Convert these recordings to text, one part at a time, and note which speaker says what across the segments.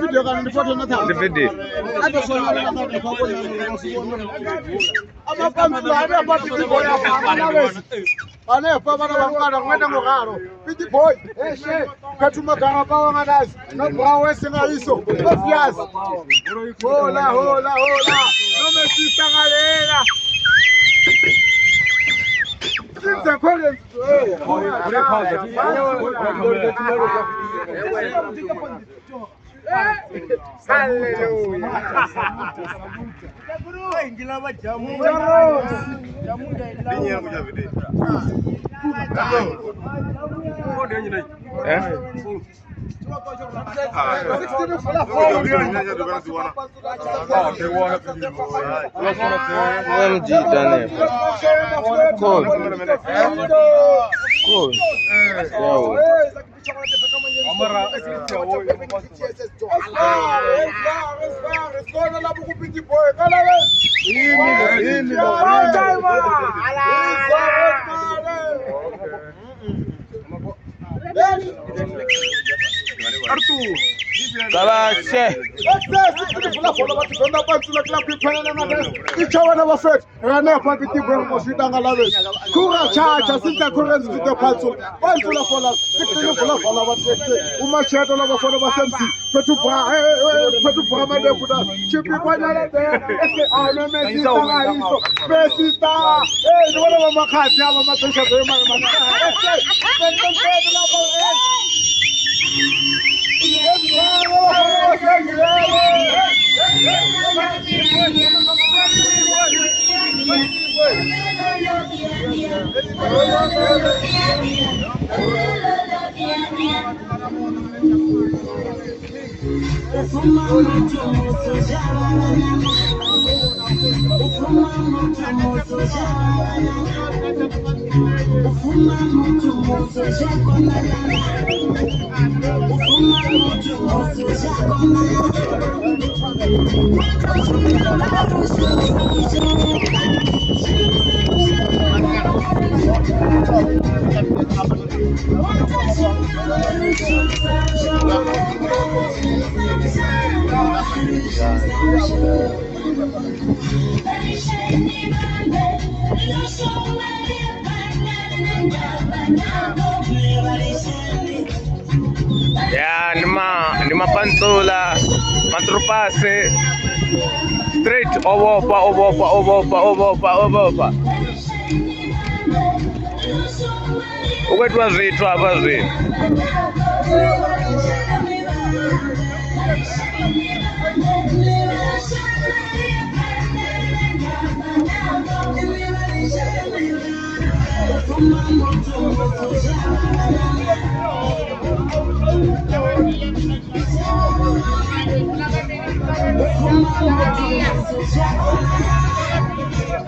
Speaker 1: video kan ni photo na tha.
Speaker 2: The video.
Speaker 1: Ado so na na na ko ama pamela ana pa piti boy apa na wes. Ane pa bana bangara ngwenda ngokaro. Piti boy. She kathuma ganga pa ngadazi. No brawe singa iso. Obvious. Hola. No me sisangalela. Since Collins.
Speaker 2: Ya, lima pantula, matrupase, straight, obopa. Ukwetwa zithu apa zwi.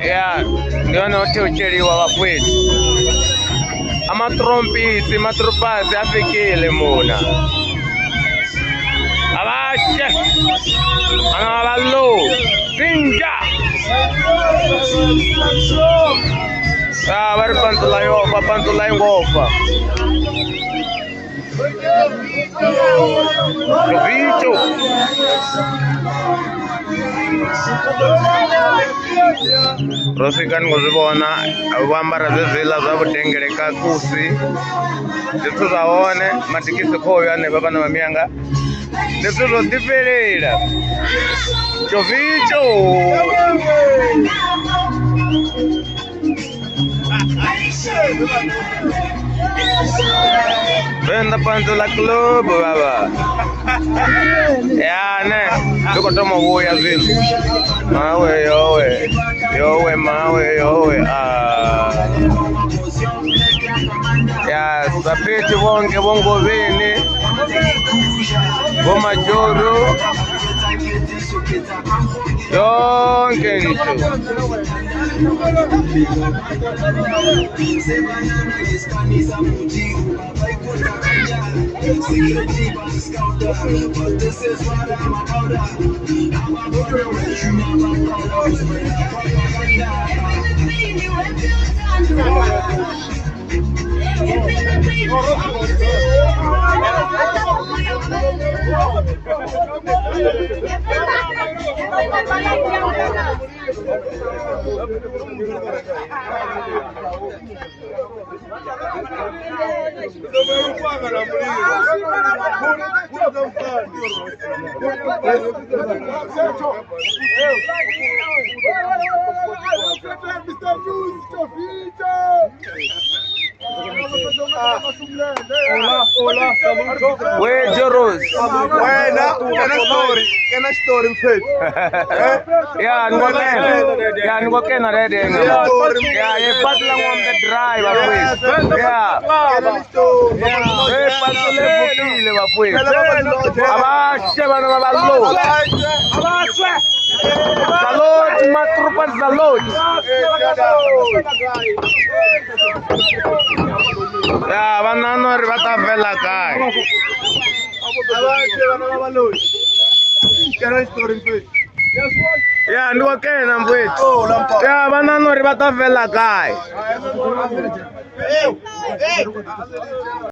Speaker 2: Ya, ndio notheucheriwa wakwethu. Amatrompisi, matrupasi afikile muna. Abashe. Angabalo. Ninja. Bari pantula ngofa. Bicho. Rosikan ngozibona abambara zezila zabudengereka kusi zituzaone matikisi khoyo ane baba na mamiyanga netuzo diferera chovicho Venda Pantula Club baba. Ya ne, tuko tomo woya zile. Mawe yowe mawe yowe. Ya sapeti bongo bene. Goma joro. Yonke ncho. Where Joros?
Speaker 1: Can I store him first?
Speaker 2: Yeah, niko kena ready. Yeah, ye patla on the drive please. Yeah. Eh, patla bukile bafowethu. Abashe bana babalo. Salot matrupa salot. Yeah, banano re bata vela kai.
Speaker 1: Can I store him first?
Speaker 2: Yeah, niko kena mfowethu. Yeah, banano re bata vela kai.